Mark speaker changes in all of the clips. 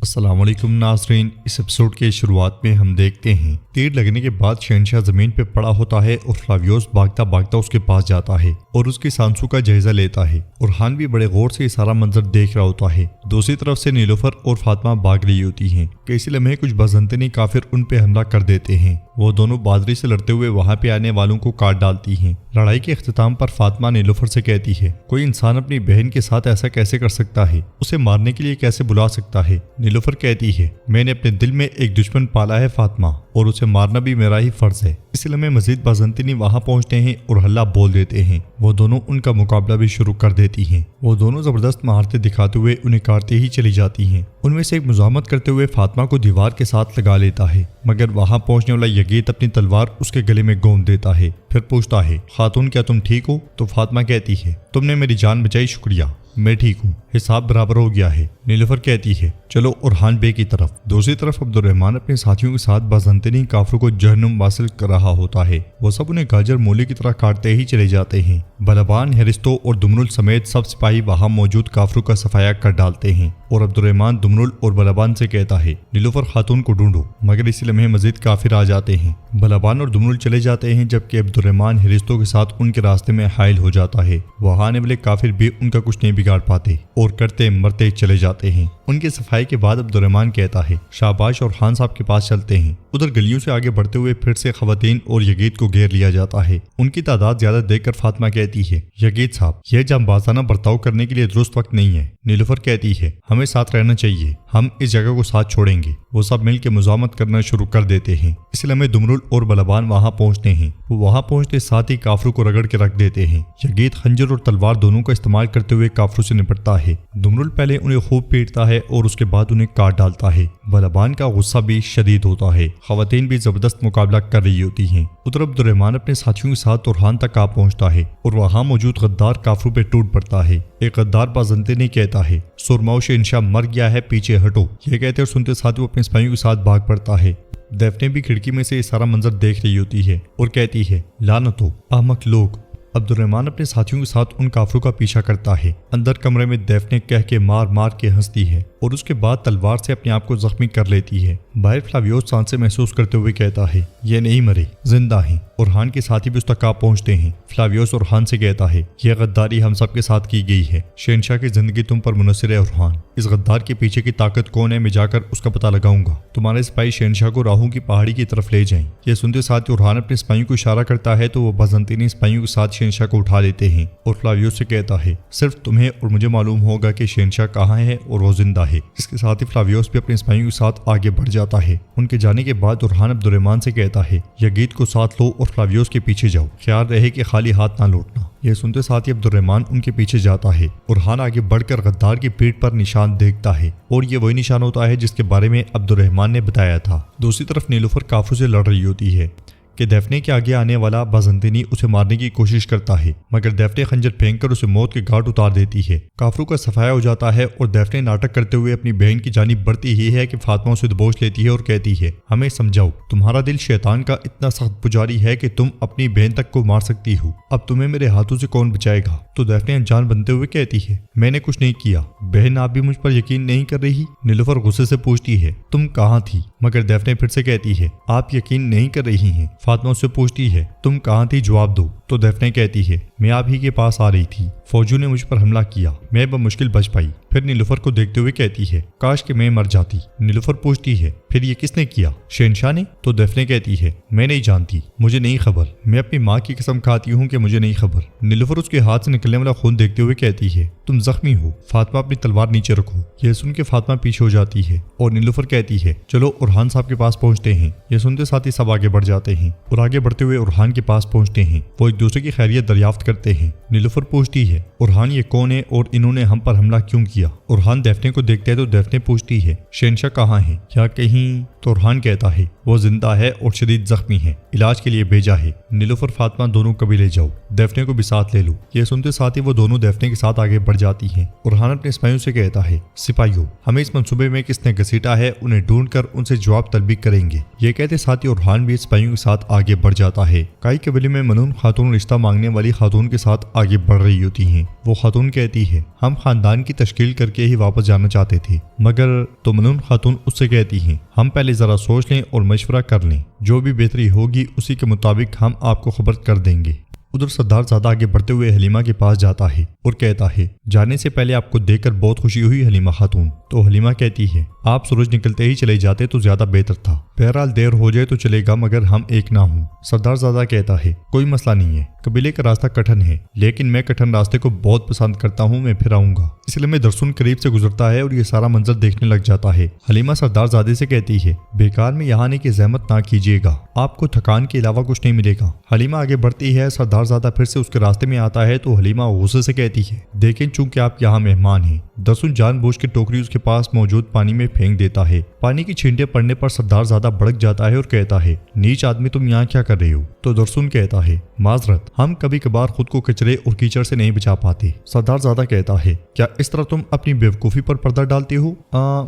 Speaker 1: السلام علیکم ناظرین، اس ایپیسوڈ کے شروعات میں ہم دیکھتے ہیں تیر لگنے کے بعد شہنشاہ زمین پہ پڑا ہوتا ہے اور فلاویوس بھاگتا بھاگتا اس کے پاس جاتا ہے اور اس کی سانسوں کا جائزہ لیتا ہے۔ اورحان بھی بڑے غور سے یہ سارا منظر دیکھ رہا ہوتا ہے۔ دوسری طرف سے نیلوفر اور فاطمہ بھاگ رہی ہوتی ہیں کہ اسی لمحے کچھ بازنطینی کافر ان پہ حملہ کر دیتے ہیں۔ وہ دونوں بہادری سے لڑتے ہوئے وہاں پہ آنے والوں کو کاٹ ڈالتی ہیں۔ لڑائی کے اختتام پر فاطمہ نیلوفر سے کہتی ہے، کوئی انسان اپنی بہن کے ساتھ ایسا کیسے کر سکتا ہے؟ اسے مارنے کے لیے کیسے بلا سکتا ہے؟ نیلوفر کہتی ہے، میں نے اپنے دل میں ایک دشمن پالا ہے فاطمہ، اور اسے مارنا بھی میرا ہی فرض ہے۔ اس لمحے مزید بازنطینی وہاں پہنچتے ہیں اور حلہ بول دیتے ہیں۔ وہ دونوں ان کا مقابلہ بھی شروع کر دیتی ہیں۔ وہ دونوں زبردست مہارتیں دکھاتے ہوئے انہیں کاٹتے ہی چلی جاتی ہیں۔ ان میں سے ایک مزاحمت کرتے ہوئے فاطمہ کو دیوار کے ساتھ لگا لیتا ہے، مگر وہاں پہنچنے والا یگیت اپنی تلوار اس کے گلے میں گون دیتا ہے۔ پھر پوچھتا ہے، خاتون کیا تم ٹھیک ہو؟ تو فاطمہ کہتی ہے، تم نے میری جان بچائی، شکریہ، میں ٹھیک ہوں، حساب برابر ہو گیا ہے۔ نیلوفر کہتی ہے، چلو اورحان بے کی طرف۔ دوسری طرف عبدالرحمن اپنے ساتھیوں کے ساتھ بازنطینی کافروں کو جہنم واصل کر رہا ہوتا ہے۔ وہ سب انہیں گاجر مولی کی طرح کاٹتے ہی چلے جاتے ہیں۔ بلبان، ہرستو اور دمنل سمیت سب سپاہی وہاں موجود کافروں کا صفایا کر ڈالتے ہیں اور عبدالرحمن دمنل اور بلبان سے کہتا ہے، نیلوفر خاتون کو ڈھونڈو، مگر اسی لمحے مزید کافر آ جاتے ہیں۔ بلبان اور دمنل چلے جاتے ہیں جبکہ عبدالرحمن ہرستو کے ساتھ ان کے راستے میں حائل ہو جاتا ہے۔ وہاں آنے والے کافر بھی ان کا کچھ نہیں بگاڑ پاتے اور کرتے مرتے چلے جاتے ہیں۔ ان کے صفائی کے بعد عبدالرحمن کہتا ہے، شاباش، اور خان صاحب کے پاس چلتے ہیں۔ ادھر گلیوں سے آگے بڑھتے ہوئے پھر سے خواتین اور یگیت کو گھیر لیا جاتا ہے۔ ان کی تعداد زیادہ دیکھ کر فاطمہ کہتی ہے، یگیت صاحب، یہ جانبازانہ برتاؤ کرنے کے لیے درست وقت نہیں ہے۔ نیلوفر کہتی ہے، ہمیں ساتھ رہنا چاہیے، ہم اس جگہ کو ساتھ چھوڑیں گے۔ وہ سب مل کے مزاحمت کرنا شروع کر دیتے ہیں۔ اس لمحے دمرل اور بلبان وہاں پہنچتے ہیں۔ وہ وہاں پہنچتے ساتھ ہی کافروں کو رگڑ کے رکھ دیتے ہیں۔ یگیت خنجر اور تلوار دونوں کا استعمال کرتے ہوئے کافروں سے نپٹتا ہے۔ دمرل پہلے انہیں خوب پیٹتا ہے اور اس کے بعد انہیں کاٹ ڈالتا ہے۔ بلبان کا غصہ بھی شدید ہوتا ہے۔ خواتین بھی زبردست مقابلہ کر رہی ہوتی ہیں۔ ادھر عبدالرحمن اپنے ساتھیوں کے ساتھ اورحان تک آ پہنچتا ہے اور وہاں موجود غدار کافروں پہ ٹوٹ پڑتا ہے۔ ایک غدار بازنطینی کہتا ہے، سرماؤ شہنشاہ مر گیا ہے، پیچھے ہٹو۔ یہ کہتے اور سنتے ساتھ وہ اپنے سپاہیوں کے ساتھ بھاگ پڑتا ہے۔ دیفنے بھی کھڑکی میں سے یہ سارا منظر دیکھ رہی ہوتی ہے اور کہتی ہے، لعنت ہو احمق لوگ۔ عبدالرحمن اپنے ساتھیوں کے ساتھ ان کافروں کا پیچھا کرتا ہے۔ اندر کمرے میں دیفنے کہہ کے مار مار کے ہنستی ہے اور اس کے بعد تلوار سے اپنے آپ کو زخمی کر لیتی ہے۔ باہر فلاویوس سانسیں محسوس کرتے ہوئے کہتا ہے، یہ نہیں مرے، زندہ ہیں۔ اورحان کے ساتھی بھی اس تک آ پہنچتے ہیں۔ فلاویوس اورحان سے کہتا ہے، یہ غداری ہم سب کے ساتھ کی گئی ہے، شہنشاہ کی زندگی تم پر منحصر ہے اورحان۔ اس غدار کے پیچھے کی طاقت کون ہے، میں جا کر اس کا پتہ لگاؤں گا۔ تمہارے سپاہی شہنشاہ کو راہوں کی پہاڑی کی طرف لے جائیں۔ یہ سنتے ساتھ اورحان اپنے سپاہیوں کو اشارہ کرتا ہے تو وہ بازنطینی سپاہیوں کے ساتھ شہنشاہ کو اٹھا لیتے ہیں اور فلاویوس سے کہتا ہے، صرف تمہیں اور مجھے معلوم ہوگا کہ شہنشاہ کہاں ہے اور وہ زندہ ہے۔ اس کے ساتھ ہی فلاویوس بھی اپنے سپاہیوں کے ساتھ آگے بڑھ جاتا ہے۔ ان کے جانے کے بعد اورحان عبدالرحمن سے کہتا ہے، یگیت کو ساتھ لو اور فلاویوس کے پیچھے جاؤ، خیال رہے کہ خالی ہاتھ نہ لوٹنا۔ یہ سنتے ساتھ ہی عبدالرحمن ان کے پیچھے جاتا ہے۔ اورحان آگے بڑھ کر غدار کی پیٹھ پر نشان دیکھتا ہے اور یہ وہی نشان ہوتا ہے جس کے بارے میں عبدالرحمن نے بتایا تھا۔ دوسری طرف نیلوفر کافروں سے لڑ رہی ہوتی ہے کہ دیفنے کے آگے آنے والا بازنطینی اسے مارنے کی کوشش کرتا ہے، مگر دیفنے خنجر پھینک کر اسے موت کے گھاٹ اتار دیتی ہے۔ کافروں کا صفایا ہو جاتا ہے اور دیفنے ناٹک کرتے ہوئے اپنی بہن کی جانب بڑھتی ہی ہے کہ فاطمہ اسے دبوچ لیتی ہے اور کہتی ہے، ہمیں سمجھاؤ، تمہارا دل شیطان کا اتنا سخت پجاری ہے کہ تم اپنی بہن تک کو مار سکتی ہو، اب تمہیں میرے ہاتھوں سے کون بچائے گا؟ تو دیفنے انجان بنتے ہوئے کہتی ہے، میں نے کچھ نہیں کیا، بہن آپ بھی مجھ پر یقین نہیں کر رہی؟ نیلوفر غصے سے پوچھتی ہے، تم کہاں تھی؟ مگر دیفنے پھر سے کہتی ہے، آپ یقین نہیں کر رہی ہیں۔ فاطمہ سے پوچھتی ہے، تم کہاں تھی، جواب دو۔ تو دیفنے کہتی ہے، میں آپ ہی کے پاس آ رہی تھی، فوجیوں نے مجھ پر حملہ کیا، میں بمشکل بچ پائی۔ پھر نیلوفر کو دیکھتے ہوئے کہتی ہے، کاش کہ میں مر جاتی۔ نیلوفر پوچھتی ہے، پھر یہ کس نے کیا، شہنشاہ نے؟ تو دیفنے کہتی ہے، میں نہیں جانتی، مجھے نہیں خبر، میں اپنی ماں کی قسم کھاتی ہوں کہ مجھے نہیں خبر۔ نیلوفر اس کے ہاتھ سے نکلنے والا خون دیکھتے ہوئے کہتی ہے، تم زخمی ہو، فاطمہ اپنی تلوار نیچے رکھو۔ یہ سن کے فاطمہ پیچھے ہو جاتی ہے اور نیلوفر کہتی ہے، چلو اورحان صاحب کے پاس پہنچتے ہیں۔ یہ سنتے ساتھ ہی سب آگے بڑھ جاتے ہیں اور آگے بڑھتے ہوئے اورحان کے پاس پہنچتے ہیں۔ وہ ایک دوسرے کی خیریت دریافت کرتے ہیں۔ نیلوفر پوچھتی ہے، اورحان یہ کون ہے اور انہوں نے ہم پر حملہ کیوں کیا؟ اورحان دیفنے کو دیکھتا ہے تو دیفنے پوچھتی ہے، شہنشاہ کہاں ہے؟ کیا کہیں تو ارحان کہتا ہے وہ زندہ ہے اور شدید زخمی ہے، علاج کے لیے بھیجا ہے۔ نیلوفر فاطمہ دونوں قبیلے جاؤ، دیفنے کو بھی ساتھ لے لو۔ یہ سنتے ساتھ ہی وہ دونوں دیفنے کے ساتھ آگے بڑھ جاتی ہیں۔ ارحان اپنے سپاہیوں سے کہتا ہے سپاہیوں ہمیں اس منصوبے میں کس نے گھسیٹا ہے انہیں ڈھونڈ کر ان سے جواب طلبی کریں گے۔ یہ کہتے ساتھ ہی ارحان بھی سپاہیوں کے ساتھ آگے بڑھ جاتا ہے۔ کائی قبیلے میں منون خاتون رشتہ مانگنے والی خاتون کے ساتھ آگے بڑھ رہی ہوتی ہیں۔ وہ خاتون کہتی ہے ہم خاندان کی تشکیل کر کے ہی واپس جانا چاہتے تھے، مگر تو منون خاتون اس سے کہتی ہیں ہم پہلے ذرا سوچ لیں اور مشورہ کر لیں، جو بھی بہتری ہوگی اسی کے مطابق ہم آپ کو خبر کر دیں گے۔ ادھر سردار زادہ آگے بڑھتے ہوئے حلیمہ کے پاس جاتا ہے اور کہتا ہے جانے سے پہلے آپ کو دیکھ کر بہت خوشی ہوئی حلیمہ خاتون۔ تو حلیمہ کہتی ہے آپ سورج نکلتے ہی چلے جاتے تو زیادہ بہتر تھا، بہرحال دیر ہو جائے تو چلے گا مگر ہم ایک نہ ہوں۔ سردار زادہ کہتا ہے کوئی مسئلہ نہیں ہے، قبیلے کا راستہ کٹھن ہے لیکن میں کٹھن راستے کو بہت پسند کرتا ہوں، میں پھر آؤں گا۔ اس لیے میں درسن قریب سے گزرتا ہے اور یہ سارا منظر دیکھنے لگ جاتا ہے۔ حلیمہ سردار زادے سے کہتی ہے بیکار میں یہاں آنے کی زحمت نہ کیجیے گا، آپ کو تھکان کے علاوہ کچھ نہیں ملے گا۔ حلیمہ آگے بڑھتی ہے، سردار زادہ پھر سے اس کے راستے میں آتا ہے تو حلیمہ غصے سے کہتی ہے دیکھیں چونکہ آپ یہاں مہمان ہیں۔ درسن جان بوجھ کے ٹوکری اس کے پاس موجود پانی میں پھینک دیتا ہے۔ پانی کی چھینٹیں پڑنے پر سردار زادہ بھڑک جاتا ہے اور کہتا ہے نیچ آدمی تم یہاں کیا کر رہے ہو؟ تو درسن کہتا ہے معذرت، ہم کبھی کبھار خود کو کچرے اور کیچڑ سے نہیں بچا پاتے۔ سردار زادہ کہتا ہے کیا اس طرح تم اپنی بیوقوفی پر پردہ ڈالتے ہو؟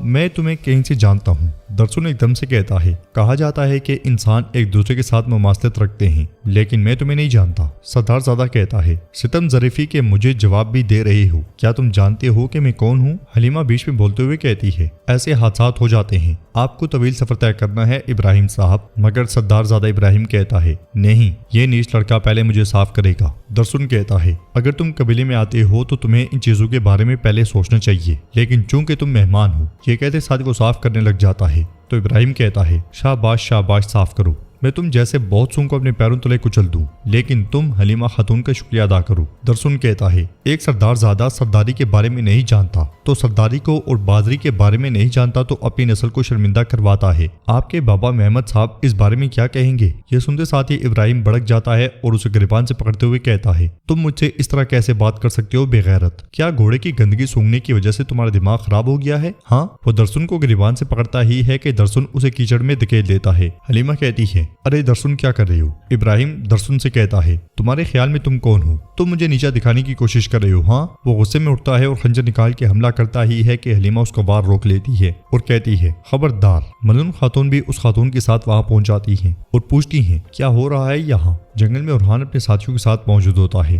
Speaker 1: میں تمہیں کہیں سے جانتا ہوں۔ درسن ایک دم سے کہتا ہے کہا جاتا ہے کہ انسان ایک دوسرے کے ساتھ مماثلت رکھتے ہیں لیکن میں تمہیں نہیں جانتا۔ سردار زادہ کہتا ہے ستم ظریفی کے مجھے جواب بھی دے رہے ہو، کیا تم جانتے ہو کہ میں کون ہوں؟ حلیمہ بیچ میں بولتے ہوئے کہتی ہے ایسے حادثات ہو جاتے ہیں، آپ کو طویل سفر طے کرنا ہے ابراہیم صاحب۔ مگر سردار زادہ ابراہیم کہتا ہے نہیں، یہ نیچ لڑکا پہلے مجھے صاف کرے گا۔ درسن کہتا ہے اگر تم قبیلے میں آتے ہو تو تمہیں ان چیزوں کے بارے میں پہلے سوچنا چاہیے، لیکن چونکہ تم مہمان ہو۔ یہ کہتے ساتھ وہ صاف کرنے لگ جاتا ہے تو ابراہیم کہتا ہے شاباش شاباش صاف کرو، میں تم جیسے بہت سوں کو اپنے پیروں تلے کچل دوں، لیکن تم حلیمہ خاتون کا شکریہ ادا کرو۔ درسن کہتا ہے ایک سردار زادہ سرداری کے بارے میں نہیں جانتا تو سرداری کو اور بازری کے بارے میں نہیں جانتا تو اپنی نسل کو شرمندہ کرواتا ہے۔ آپ کے بابا محمد صاحب اس بارے میں کیا کہیں گے؟ یہ سنتے ساتھ ہی ابراہیم بھڑک جاتا ہے اور اسے گریبان سے پکڑتے ہوئے کہتا ہے تم مجھ سے اس طرح کیسے بات کر سکتے ہو بے غیرت؟ کیا گھوڑے کی گندگی سونگنے کی وجہ سے تمہارا دماغ خراب ہو گیا ہے؟ ہاں، وہ درسن کو گریبان سے پکڑتا ہی ہے کہ درسن اسے کیچڑ میں دھکیل دیتا ہے۔ حلیمہ کہتی ہے ارے درسن کیا کر رہے ہو؟ ابراہیم درسن سے کہتا ہے تمہارے خیال میں تم کون ہو؟ تم مجھے نیچا دکھانے کی کوشش کر رہے ہو؟ ہاں۔ وہ غصے میں اٹھتا ہے اور خنجر نکال کے حملہ کرتا ہی ہے کہ حلیمہ اس کو وار روک لیتی ہے اور کہتی ہے خبردار۔ منون خاتون بھی اس خاتون کے ساتھ وہاں پہنچ جاتی ہیں اور پوچھتی ہیں کیا ہو رہا ہے یہاں؟ جنگل میں ارحان اپنے ساتھیوں کے ساتھ موجود ہوتا ہے۔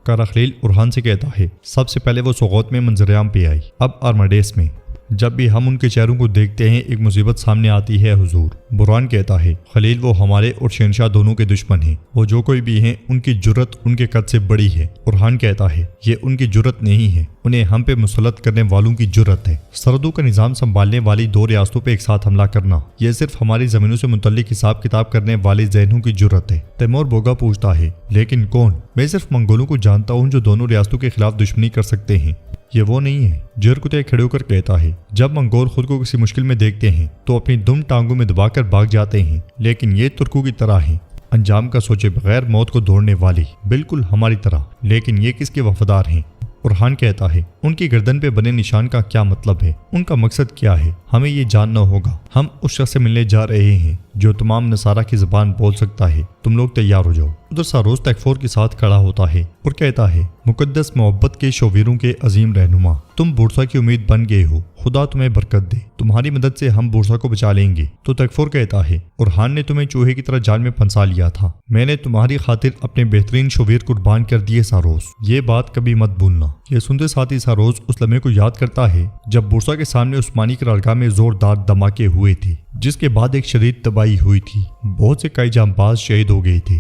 Speaker 1: کارخلیل ارحان سے کہتا ہے سب سے پہلے وہ سوغوت میں منظر عام پہ آئی، اب آرماڈیس میں۔ جب بھی ہم ان کے چہروں کو دیکھتے ہیں ایک مصیبت سامنے آتی ہے حضور۔ برہان کہتا ہے خلیل وہ ہمارے اور شہنشاہ دونوں کے دشمن ہیں، وہ جو کوئی بھی ہیں ان کی جرت ان کے قد سے بڑی ہے۔ برہان کہتا ہے یہ ان کی جرت نہیں ہے، انہیں ہم پہ مسلط کرنے والوں کی جرت ہے۔ سرحدوں کا نظام سنبھالنے والی دو ریاستوں پہ ایک ساتھ حملہ کرنا، یہ صرف ہماری زمینوں سے متعلق حساب کتاب کرنے والے ذہنوں کی جرت ہے۔ تیمور بوگا پوچھتا ہے لیکن کون؟ میں صرف منگولوں کو جانتا ہوں جو دونوں ریاستوں کے خلاف دشمنی کر سکتے ہیں، یہ وہ نہیں ہے۔ جرکتے کھڑے ہو کر کہتا ہے جب منگول خود کو کسی مشکل میں دیکھتے ہیں تو اپنی دم ٹانگوں میں دبا کر بھاگ جاتے ہیں، لیکن یہ ترکوں کی طرح ہیں، انجام کا سوچے بغیر موت کو دوڑنے والی، بالکل ہماری طرح۔ لیکن یہ کس کے وفادار ہیں؟ ارحان کہتا ہے ان کی گردن پہ بنے نشان کا کیا مطلب ہے؟ ان کا مقصد کیا ہے؟ ہمیں یہ جاننا ہوگا۔ ہم اس شخص سے ملنے جا رہے ہیں جو تمام نصارہ کی زبان بول سکتا ہے، تم لوگ تیار ہو جاؤ۔ ادھر ساروس تکفور کے ساتھ کھڑا ہوتا ہے اور کہتا ہے مقدس محبت کے شوویروں کے عظیم رہنما، تم بورسا کی امید بن گئے ہو، خدا تمہیں برکت دے، تمہاری مدد سے ہم بورسا کو بچا لیں گے۔ تو تکفور کہتا ہے ارحان نے تمہیں چوہے کی طرح جال میں پھنسا لیا تھا، میں نے تمہاری خاطر اپنے بہترین شوویر قربان کر دیے ساروس، یہ بات کبھی مت بھولنا۔ یہ سنتے ساتھ ہی ساروس اس لمحے کو یاد کرتا ہے جب بورسا کے سامنے عثمانی قرارگاہ میں زوردار دھماکے ہوئے تھے، جس کے بعد ایک شدید تباہی ہوئی تھی، بہت سے کئی جانباز شہید ہو گئے تھے۔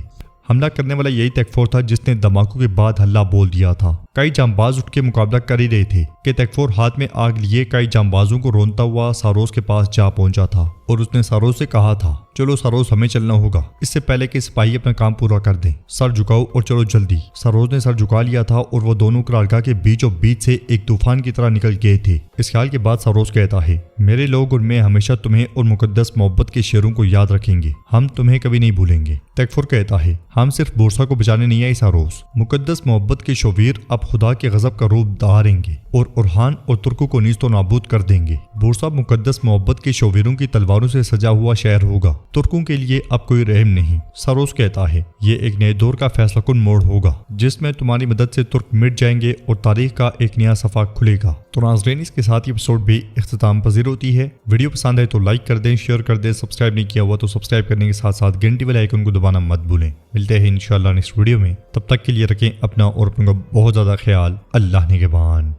Speaker 1: حملہ کرنے والا یہی تکفور تھا جس نے دھماکوں کے بعد ہلہ بول دیا تھا۔ کئی جانباز اٹھ کے مقابلہ کر ہی رہے تھے کہ تکفور ہاتھ میں آگ لیے کئی جانبازوں کو رونتا ہوا ساروس کے پاس جا پہنچا تھا اور اس نے ساروس سے کہا تھا چلو ساروس ہمیں چلنا ہوگا، اس سے پہلے کہ سپاہی اپنا کام پورا کر دیں، سر جھکاؤ اور چلو جلدی۔ ساروس نے سر جھکا لیا تھا اور وہ دونوں قرارگاہ کے بیچوں بیچ سے ایک طوفان کی طرح نکل گئے تھے۔ اس خیال کے بعد ساروس کہتا ہے میرے لوگ اور میں ہمیشہ تمہیں اور مقدس محبت کے شعروں کو یاد رکھیں گے، ہم تمہیں کبھی نہیں بھولیں گے۔ تکفور کہتا ہے ہم صرف بورسا کو بچانے نہیں آئے ساروس، مقدس محبت کے شوویر اب خدا کے غضب کا روپ دھاریں گے اور ارحان اور ترکوں کو نیست و نابود کر دیں گے۔ بورسا مقدس محبت کے شویروں کی تلواروں سے سجا ہوا شہر ہوگا، ترکوں کے لیے اب کوئی رحم نہیں۔ ساروس کہتا ہے یہ ایک نئے دور کا فیصلہ کن موڑ ہوگا جس میں تمہاری مدد سے ترک مٹ جائیں گے اور تاریخ کا ایک نیا صفحہ کھلے گا۔ تو ناظرین اس کے ساتھ یہ ایپیسوڈ بھی اختتام پذیر ہوتی ہے۔ ویڈیو پسند ہے تو لائک کر دیں، شیئر کر دیں، سبسکرائب نہیں کیا ہوا تو سبسکرائب کرنے کے ساتھ ساتھ گھنٹی والے آئیکن کو دبانا مت بھولیں۔ ملتے ہیں انشاءاللہ نیکسٹ ویڈیو میں، تب تک کے لیے رکھیں اپنا اور اپنوں کا بہت زیادہ خیال۔ اللہ نگہبان۔